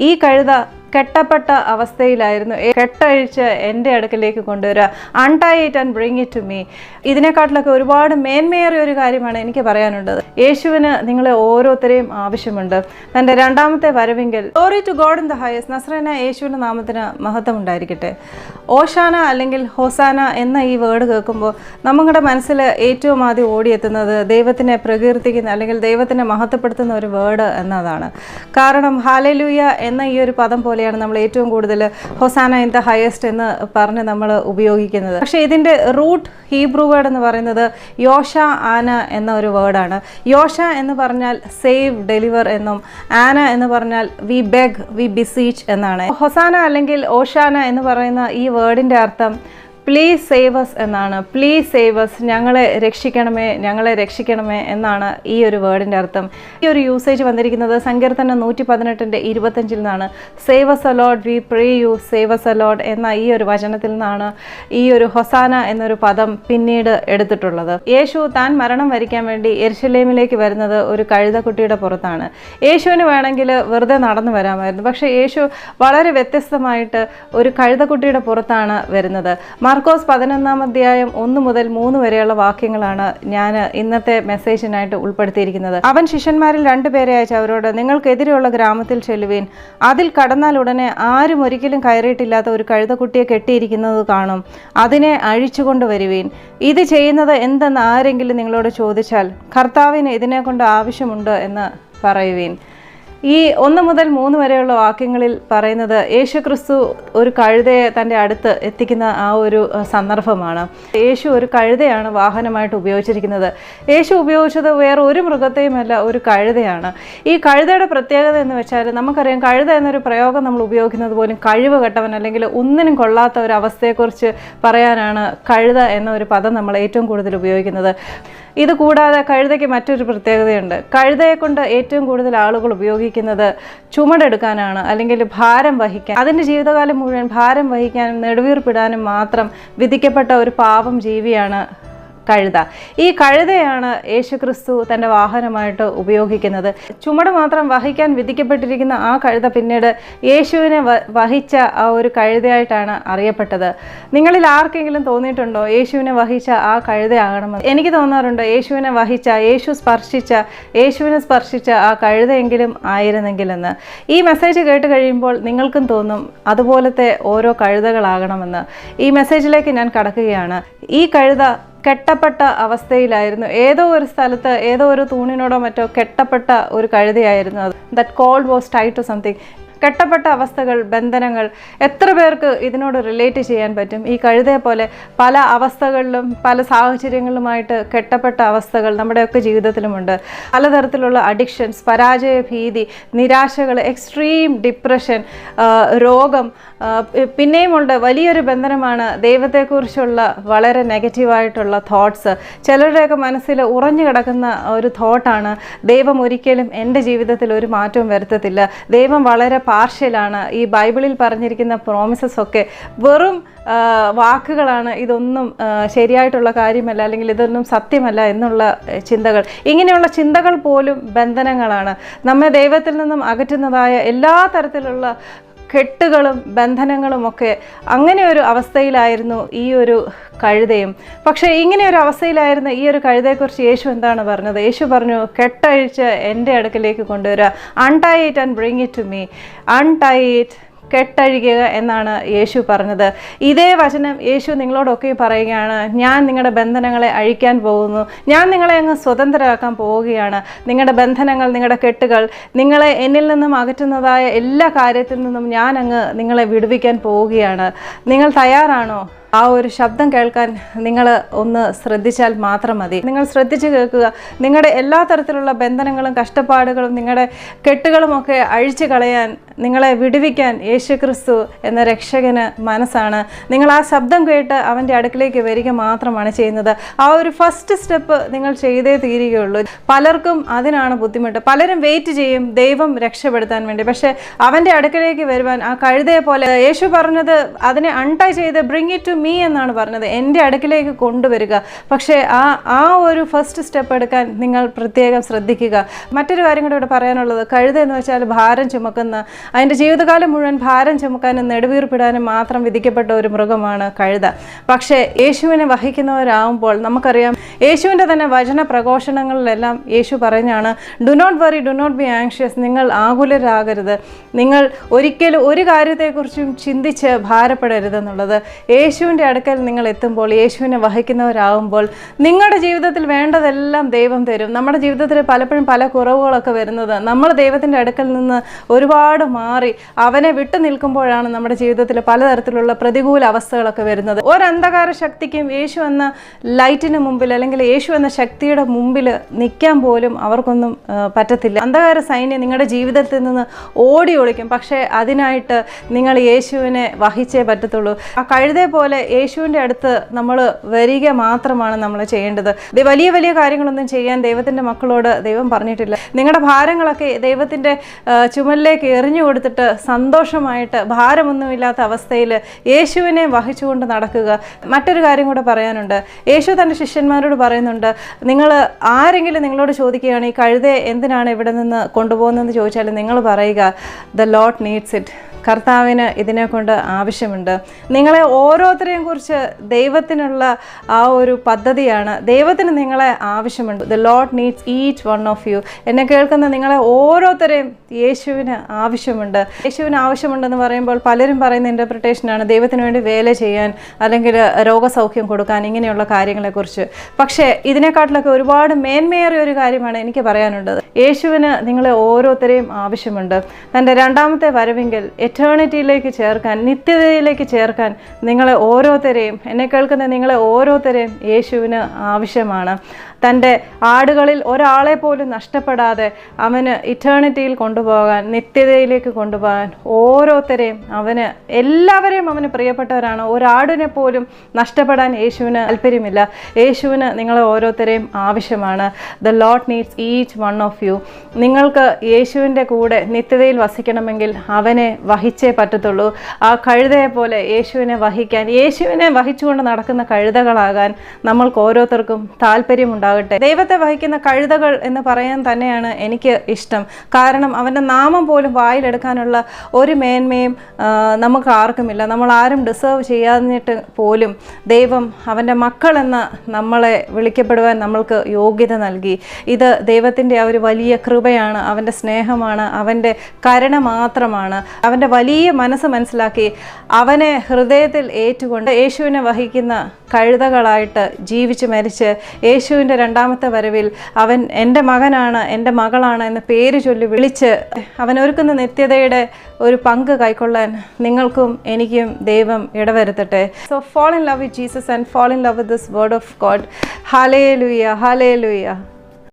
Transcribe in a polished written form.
ഈ കഴുത കെട്ടപ്പെട്ട അവസ്ഥയിലായിരുന്നു. കെട്ടഴിച്ച് എൻ്റെ അടുക്കലേക്ക് കൊണ്ടുവരിക, untie it and bring it to me. ഇതിനെക്കാട്ടിലൊക്കെ ഒരുപാട് മേന്മയേറിയ ഒരു കാര്യമാണ് എനിക്ക് പറയാനുള്ളത്. യേശുവിന് നിങ്ങളെ ഓരോരുത്തരെയും ആവശ്യമുണ്ട്. തൻ്റെ രണ്ടാമത്തെ വരവെങ്കിൽ glory to God in the highest. നസ്രേന യേശുവിൻ്റെ നാമത്തിന് മഹത്വം ഉണ്ടായിരിക്കട്ടെ. ഓശാന അല്ലെങ്കിൽ ഹോസാന എന്ന ഈ വേർഡ് കേൾക്കുമ്പോൾ നമ്മുടെ മനസ്സിൽ ഏറ്റവും ആദ്യം ഓടിയെത്തുന്നത് ദൈവത്തിനെ പ്രകീർത്തിക്കുന്ന അല്ലെങ്കിൽ ദൈവത്തിനെ മഹത്വപ്പെടുത്തുന്ന ഒരു വേർഡ് എന്നതാണ്. കാരണം ഹല്ലേലൂയ എന്ന ഈ ഒരു പദം പോലെയാണ് നമ്മൾ ഏറ്റവും കൂടുതൽ ഹൊസാന ഇൻ ദ ഹയസ്റ്റ് എന്ന് പറഞ്ഞ് നമ്മൾ ഉപയോഗിക്കുന്നത്. പക്ഷേ ഇതിൻ്റെ റൂട്ട് ഹീബ്രു വേർഡ് എന്ന് പറയുന്നത് യോഷ ആന എന്ന ഒരു വേർഡാണ്. യോഷ എന്ന് പറഞ്ഞാൽ സേവ്, ഡെലിവർ എന്നും, ആന എന്ന് പറഞ്ഞാൽ വി ബെഗ്, വി ബിസീച്ച് എന്നാണ്. ഹൊസാന അല്ലെങ്കിൽ ഓഷാന എന്ന് പറയുന്ന ഈ വേർഡിൻ്റെ അർത്ഥം പ്ലീസ് സേവ് അസ് എന്നാണ്. പ്ലീസ് സേവ് അസ്, ഞങ്ങളെ രക്ഷിക്കണമേ, ഞങ്ങളെ രക്ഷിക്കണമേ എന്നാണ് ഈ ഒരു വേർഡിൻ്റെ അർത്ഥം. ഈ ഒരു യൂസേജ് വന്നിരിക്കുന്നത് സങ്കീർത്തനം 118:25 നിന്നാണ്. Save us O Lord, we pray you, save us O Lord എന്ന ഈ ഒരു വചനത്തിൽ നിന്നാണ് ഈ ഒരു ഹൊസാന എന്നൊരു പദം പിന്നീട് എടുത്തിട്ടുള്ളത്. യേശു താൻ മരണം വരിക്കാൻ വേണ്ടി യെരുശലേമിലേക്ക് വരുന്നത് ഒരു കഴുതക്കുട്ടിയുടെ പുറത്താണ്. യേശുവിന് വേണമെങ്കിൽ വെറുതെ നടന്നു വരാമായിരുന്നു. പക്ഷേ യേശു വളരെ വ്യത്യസ്തമായിട്ട് ഒരു കഴുതക്കുട്ടിയുടെ പുറത്താണ് വരുന്നത്. മാർക്കോസ് 11-ാം അധ്യായം 1 മുതൽ 3 വരെയുള്ള വാക്യങ്ങളാണ് ഞാൻ ഇന്നത്തെ മെസ്സേജിനായിട്ട് ഉൾപ്പെടുത്തിയിരിക്കുന്നത്. അവൻ ശിഷ്യന്മാരിൽ 2 പേരെ അയച്ച് അവരോട്, നിങ്ങൾക്കെതിരെയുള്ള ഗ്രാമത്തിൽ ചെല്ലുവീൻ, അതിൽ കടന്നാൽ ഉടനെ ആരും ഒരിക്കലും കയറിയിട്ടില്ലാത്ത ഒരു കഴുതക്കുട്ടിയെ കെട്ടിയിരിക്കുന്നത് കാണും, അതിനെ അഴിച്ചുകൊണ്ട് വരുവീൻ. ഇത് ചെയ്യുന്നത് എന്തെന്ന് ആരെങ്കിലും നിങ്ങളോട് ചോദിച്ചാൽ കർത്താവിന് ഇതിനെക്കൊണ്ട് ആവശ്യമുണ്ട് എന്ന് പറയുവീൻ. ഈ 1 മുതൽ 3 വരെയുള്ള വാക്യങ്ങളിൽ പറയുന്നത് യേശു ക്രിസ്തു ഒരു കഴുതയെ തൻ്റെ അടുത്ത് എത്തിക്കുന്ന ആ ഒരു സന്ദർഭമാണ്. യേശു ഒരു കഴുതയാണ് വാഹനമായിട്ട് ഉപയോഗിച്ചിരിക്കുന്നത്. യേശു ഉപയോഗിച്ചത് വേറെ ഒരു മൃഗത്തെയുമല്ല, ഒരു കഴുതയാണ്. ഈ കഴുതയുടെ പ്രത്യേകത എന്ന് വെച്ചാൽ, നമുക്കറിയാം കഴുത എന്നൊരു പ്രയോഗം നമ്മൾ ഉപയോഗിക്കുന്നത് പോലും കഴിവ് കെട്ടവൻ അല്ലെങ്കിൽ ഒന്നിനും കൊള്ളാത്ത ഒരു അവസ്ഥയെക്കുറിച്ച് പറയാനാണ് കഴുത എന്ന ഒരു പദം നമ്മൾ ഏറ്റവും കൂടുതൽ ഉപയോഗിക്കുന്നത്. ഇത് കൂടാതെ കഴുതയ്ക്ക് മറ്റൊരു പ്രത്യേകതയുണ്ട്. കഴുതയെ കൊണ്ട് ഏറ്റവും കൂടുതൽ ആളുകൾ ഉപയോഗിക്കുന്നത് ചുമടെടുക്കാനാണ്, അല്ലെങ്കിൽ ഭാരം വഹിക്കാൻ. അതിൻ്റെ ജീവിതകാലം മുഴുവൻ ഭാരം വഹിക്കാനും നെടുവീർപ്പിടാനും മാത്രം വിധിക്കപ്പെട്ട ഒരു പാവം ജീവിയാണ് കഴുത. ഈ കഴുതയാണ് യേശുക്രിസ്തു തൻ്റെ വാഹനമായിട്ട് ഉപയോഗിക്കുന്നത്. ചുമട് മാത്രം വഹിക്കാൻ വിധിക്കപ്പെട്ടിരിക്കുന്ന ആ കഴുത പിന്നീട് യേശുവിനെ വഹിച്ച ആ ഒരു കഴുതയായിട്ടാണ് അറിയപ്പെട്ടത്. നിങ്ങളിൽ ആർക്കെങ്കിലും തോന്നിയിട്ടുണ്ടോ യേശുവിനെ വഹിച്ച ആ കഴുതയാകണമെന്ന്? എനിക്ക് തോന്നാറുണ്ട് യേശുവിനെ വഹിച്ച, യേശുവിനെ സ്പർശിച്ച ആ കഴുതയെങ്കിലും ആയിരുന്നെങ്കിലെന്ന്. ഈ മെസ്സേജ് കേട്ട് കഴിയുമ്പോൾ നിങ്ങൾക്കും തോന്നും അതുപോലത്തെ ഓരോ കഴുതകളാകണമെന്ന്. ഈ മെസ്സേജിലേക്ക് ഞാൻ കടക്കുകയാണ്. ഈ കഴുത കെട്ടപ്പെട്ട അവസ്ഥയിലായിരുന്നു. ഏതോ ഒരു സ്ഥലത്ത് ഏതോ ഒരു തൂണിനോടോ മറ്റോ കെട്ടപ്പെട്ട ഒരു കഴുതയായിരുന്നു അത്. That colt was tied to something. കെട്ടപ്പെട്ട അവസ്ഥകൾ, ബന്ധനങ്ങൾ, എത്ര പേർക്ക് ഇതിനോട് റിലേറ്റ് ചെയ്യാൻ പറ്റും? ഈ കഴുതയെ പോലെ പല അവസ്ഥകളിലും പല സാഹചര്യങ്ങളുമായിട്ട് കെട്ടപ്പെട്ട അവസ്ഥകൾ നമ്മുടെയൊക്കെ ജീവിതത്തിലുമുണ്ട്. പലതരത്തിലുള്ള അഡിക്ഷൻസ്, പരാജയ ഭീതി, നിരാശകൾ, എക്സ്ട്രീം ഡിപ്രഷൻ, രോഗം, പിന്നെയുമുണ്ട് വലിയൊരു ബന്ധനമാണ് ദൈവത്തെക്കുറിച്ചുള്ള വളരെ നെഗറ്റീവായിട്ടുള്ള തോട്ട്സ്. ചിലരുടെയൊക്കെ മനസ്സിൽ ഉറഞ്ഞു കിടക്കുന്ന ഒരു തോട്ടാണ്, ദൈവം ഒരിക്കലും എൻ്റെ ജീവിതത്തിൽ ഒരു മാറ്റവും വരുത്തത്തില്ല, ദൈവം വളരെ പാർഷ്യലാണ്, ഈ ബൈബിളിൽ പറഞ്ഞിരിക്കുന്ന പ്രോമിസസ് ഒക്കെ വെറും വാക്കുകളാണ്, ഇതൊന്നും ശരിയായിട്ടുള്ള കാര്യമല്ല, അല്ലെങ്കിൽ ഇതൊന്നും സത്യമല്ല എന്നുള്ള ചിന്തകൾ. ഇങ്ങനെയുള്ള ചിന്തകൾ പോലും ബന്ധനങ്ങളാണ്. നമ്മെ ദൈവത്തിൽ നിന്നും അകറ്റുന്നതായ എല്ലാ തരത്തിലുള്ള കെട്ടുകളും ബന്ധനങ്ങളുമൊക്കെ. അങ്ങനെ ഒരു അവസ്ഥയിലായിരുന്നു ഈ ഒരു കഴുതയും. പക്ഷേ ഇങ്ങനെ ഒരു അവസ്ഥയിലായിരുന്ന ഈ ഒരു കഴുതയെക്കുറിച്ച് യേശു എന്താണ് പറഞ്ഞത്? യേശു പറഞ്ഞു, കെട്ടഴിച്ച് എൻ്റെ അടുക്കലേക്ക് കൊണ്ടുവരിക, untie it and bring it to me. Untie it, കെട്ടഴിക്കുക എന്നാണ് യേശു പറഞ്ഞത്. ഇതേ വചനം യേശു നിങ്ങളോടൊക്കെ പറയുകയാണ്, ഞാൻ നിങ്ങളുടെ ബന്ധനങ്ങളെ അഴിക്കാൻ പോകുന്നു, ഞാൻ നിങ്ങളെ അങ്ങ് സ്വതന്ത്രരാക്കാൻ പോവുകയാണ്. നിങ്ങളുടെ ബന്ധനങ്ങൾ, നിങ്ങളുടെ കെട്ടുകൾ, നിങ്ങളെ എന്നിൽ നിന്നും അകറ്റുന്നതായ എല്ലാ കാര്യത്തിൽ നിന്നും ഞാൻ അങ്ങ് നിങ്ങളെ വിടുവിക്കാൻ പോവുകയാണ്. നിങ്ങൾ തയ്യാറാണോ? ആ ഒരു ശബ്ദം കേൾക്കാൻ നിങ്ങൾ ഒന്ന് ശ്രദ്ധിച്ചാൽ മാത്രം മതി. നിങ്ങൾ ശ്രദ്ധിച്ച് കേൾക്കുക. നിങ്ങളുടെ എല്ലാ തരത്തിലുള്ള ബന്ധനങ്ങളും കഷ്ടപ്പാടുകളും നിങ്ങളുടെ കെട്ടുകളുമൊക്കെ അഴിച്ചു കളയാൻ, നിങ്ങളെ വിടുവിക്കാൻ യേശുക്രിസ്തു എന്ന രക്ഷകന് മനസ്സാണ്. നിങ്ങൾ ആ ശബ്ദം കേട്ട് അവൻ്റെ അടുക്കിലേക്ക് വരിക മാത്രമാണ് ചെയ്യുന്നത്. ആ ഒരു ഫസ്റ്റ് സ്റ്റെപ്പ് നിങ്ങൾ ചെയ്തേ തീരുകയുള്ളൂ. പലർക്കും അതിനാണ് ബുദ്ധിമുട്ട്. പലരും വെയിറ്റ് ചെയ്യും ദൈവം രക്ഷപ്പെടുത്താൻ വേണ്ടി. പക്ഷേ അവൻ്റെ അടുക്കിലേക്ക് വരുവാൻ ആ കഴുതയെ പോലെ യേശു പറഞ്ഞത് അതിനെ അൺടൈ ചെയ്ത് ബ്രിങ് ഇറ്റ് ടു മീ എന്നാണ് പറഞ്ഞത്, എൻ്റെ അടുക്കിലേക്ക് കൊണ്ടുവരിക. പക്ഷേ ആ ഒരു ഫസ്റ്റ് സ്റ്റെപ്പ് എടുക്കാൻ നിങ്ങൾ പ്രത്യേകം ശ്രദ്ധിക്കുക. മറ്റൊരു കാര്യം കൂടെ ഇവിടെ പറയാനുള്ളത്, കഴുത എന്ന് വെച്ചാൽ ഭാരം ചുമക്കുന്ന അതിൻ്റെ ജീവിതകാലം മുഴുവൻ ഭാരം ചുമക്കാനും നെടുവീർപ്പിടാനും മാത്രം വിധിക്കപ്പെട്ട ഒരു മൃഗമാണ് കഴുത. പക്ഷേ യേശുവിനെ വഹിക്കുന്നവരാകുമ്പോൾ നമുക്കറിയാം, യേശുവിൻ്റെ തന്നെ വചന പ്രഘോഷണങ്ങളിലെല്ലാം യേശു പറഞ്ഞാണ്, do not worry, do not be anxious, നിങ്ങൾ ആകുലരാകരുത്, നിങ്ങൾ ഒരിക്കലും ഒരു കാര്യത്തെക്കുറിച്ചും ചിന്തിച്ച് ഭാരപ്പെടരുതെന്നുള്ളത്. യേശുവിൻ്റെ അടുക്കൽ നിങ്ങൾ എത്തുമ്പോൾ, യേശുവിനെ വഹിക്കുന്നവരാകുമ്പോൾ നിങ്ങളുടെ ജീവിതത്തിൽ വേണ്ടതെല്ലാം ദൈവം തരും. നമ്മുടെ ജീവിതത്തിൽ പലപ്പോഴും പല കുറവുകളൊക്കെ വരുന്നത് നമ്മൾ ദൈവത്തിൻ്റെ അടുക്കൽ നിന്ന് ഒരുപാട് മാറി അവനെ വിട്ടു നിൽക്കുമ്പോഴാണ് നമ്മുടെ ജീവിതത്തിൽ പലതരത്തിലുള്ള പ്രതികൂല അവസ്ഥകളൊക്കെ വരുന്നത്. ഒരു അന്ധകാര ശക്തിക്കും യേശു എന്ന ലൈറ്റിന് മുമ്പിൽ അല്ലെങ്കിൽ യേശു എന്ന ശക്തിയുടെ മുമ്പിൽ നിൽക്കാൻ പോലും അവർക്കൊന്നും പറ്റത്തില്ല. അന്ധകാര സൈന്യം നിങ്ങളുടെ ജീവിതത്തിൽ നിന്ന് ഓടി ഒളിക്കും. പക്ഷേ അതിനായിട്ട് നിങ്ങൾ യേശുവിനെ വഹിച്ചേ പറ്റത്തുള്ളൂ. ആ കഴുതയെ പോലെ യേശുവിൻ്റെ അടുത്ത് നമ്മൾ വരിക മാത്രമാണ് നമ്മൾ ചെയ്യേണ്ടത്. വലിയ വലിയ കാര്യങ്ങളൊന്നും ചെയ്യാൻ ദൈവത്തിൻ്റെ മക്കളോട് ദൈവം പറഞ്ഞിട്ടില്ല. നിങ്ങളുടെ ഭാരങ്ങളൊക്കെ ദൈവത്തിൻ്റെ ചുമലിലേക്ക് എറിഞ്ഞു കൊടുത്തിട്ട് സന്തോഷമായിട്ട് ഭാരമൊന്നുമില്ലാത്ത അവസ്ഥയിൽ യേശുവിനെ വഹിച്ചുകൊണ്ട് നടക്കുക. മറ്റൊരു കാര്യം കൂടെ പറയാനുണ്ട്. യേശു തൻ്റെ ശിഷ്യന്മാരോട് പറയുന്നുണ്ട്, നിങ്ങൾ ആരെങ്കിലും നിങ്ങളോട് ചോദിക്കുകയാണ് ഈ കഴുതയെ എന്തിനാണ് ഇവിടെ നിന്ന് കൊണ്ടുപോകുന്നതെന്ന് ചോദിച്ചാൽ നിങ്ങൾ പറയുക, ദ ലോർഡ് നീഡ്സ് ഇറ്റ്, കർത്താവിന് ഇതിനെ കൊണ്ട് ആവശ്യമുണ്ട്. നിങ്ങളെ ഓരോരുത്തരെയും കുറിച്ച് ദൈവത്തിനുള്ള ആ ഒരു പദ്ധതിയാണ്. ദൈവത്തിന് നിങ്ങളെ ആവശ്യമുണ്ട്. The Lord needs each one of you. എന്നെ കേൾക്കുന്ന നിങ്ങളെ ഓരോരുത്തരെയും യേശുവിന് ആവശ്യമുണ്ട്. യേശുവിന് ആവശ്യമുണ്ടെന്ന് പറയുമ്പോൾ പലരും പറയുന്ന ഇൻ്റർപ്രിട്ടേഷനാണ് ദൈവത്തിന് വേണ്ടി വേല ചെയ്യാൻ അല്ലെങ്കിൽ രോഗസൗഖ്യം കൊടുക്കാൻ, ഇങ്ങനെയുള്ള കാര്യങ്ങളെക്കുറിച്ച്. പക്ഷേ ഇതിനെക്കാട്ടിലൊക്കെ ഒരുപാട് മേന്മയേറിയ ഒരു കാര്യമാണ് എനിക്ക് പറയാനുള്ളത്. യേശുവിന് നിങ്ങളെ ഓരോരുത്തരെയും ആവശ്യമുണ്ട്. തൻ്റെ രണ്ടാമത്തെ വരവെങ്കിൽ എറ്റേണിറ്റിയിലേക്ക് ചേർക്കാൻ, നിത്യതയിലേക്ക് ചേർക്കാൻ നിങ്ങളെ ഓരോരുത്തരെയും, എന്നെ കേൾക്കുന്ന നിങ്ങളെ ഓരോരുത്തരെയും യേശുവിന് ആവശ്യമാണ്. തൻ്റെ ആടുകളിൽ ഒരാളെ പോലും നഷ്ടപ്പെടാതെ അവന് ഇറ്റേണിറ്റിയിൽ കൊണ്ടുപോകാൻ, നിത്യതയിലേക്ക് കൊണ്ടുപോകാൻ ഓരോരുത്തരെയും എല്ലാവരെയും അവന് പ്രിയപ്പെട്ടവരാണ്. ഒരാടിനെ പോലും നഷ്ടപ്പെടാൻ യേശുവിന് താല്പര്യമില്ല. യേശുവിന് നിങ്ങളെ ഓരോരുത്തരെയും ആവശ്യമാണ്. The Lord needs each one of you. നിങ്ങൾക്ക് യേശുവിൻ്റെ കൂടെ നിത്യതയിൽ വസിക്കണമെങ്കിൽ അവനെ വഹിച്ചേ പറ്റത്തുള്ളൂ. ആ കഴുതയെ പോലെ യേശുവിനെ വഹിക്കാൻ, യേശുവിനെ വഹിച്ചുകൊണ്ട് നടക്കുന്ന കഴുതകളാകാൻ നമ്മൾക്ക് ഓരോരുത്തർക്കും താല്പര്യമുണ്ടാകട്ടെ. ദൈവത്തെ വഹിക്കുന്ന കഴുതകൾ എന്ന് പറയാൻ തന്നെയാണ് എനിക്ക് ഇഷ്ടം. കാരണം അവൻ്റെ നാമം പോലും വായിലെടുക്കാനുള്ള ഒരു മേന്മയും നമുക്ക് ആർക്കുമില്ല. നമ്മൾ ആരും ഡിസേർവ് ചെയ്യാഞ്ഞിട്ട് പോലും ദൈവം അവൻ്റെ മക്കളെന്ന് നമ്മളെ വിളിക്കപ്പെടുവാൻ നമ്മൾക്ക് യോഗ്യത നൽകി. ഇത് ദൈവത്തിൻ്റെ ആ ഒരു വലിയ കൃപയാണ്, അവൻ്റെ സ്നേഹമാണ്, അവൻ്റെ കരുണ മാത്രമാണ്. അവൻ്റെ വലിയ മനസ്സ് മനസ്സിലാക്കി അവനെ ഹൃദയത്തിൽ ഏറ്റുകൊണ്ട് യേശുവിനെ വഹിക്കുന്ന കഴുതകളായിട്ട് ജീവിച്ച് മരിച്ച് യേശുവിൻ്റെ രണ്ടാമത്തെ വരവിൽ അവൻ എൻ്റെ മകനാണ്, എൻ്റെ മകളാണ് എന്ന് പേര് ചൊല്ലി വിളിച്ച് അവനൊരുക്കുന്ന നിത്യതയുടെ ഒരു പങ്ക് കൈക്കൊള്ളാൻ നിങ്ങൾക്കും എനിക്കും ദൈവം ഇടവരുത്തട്ടെ. So fall in love with Jesus and fall in love with this word of God. Hallelujah, hallelujah.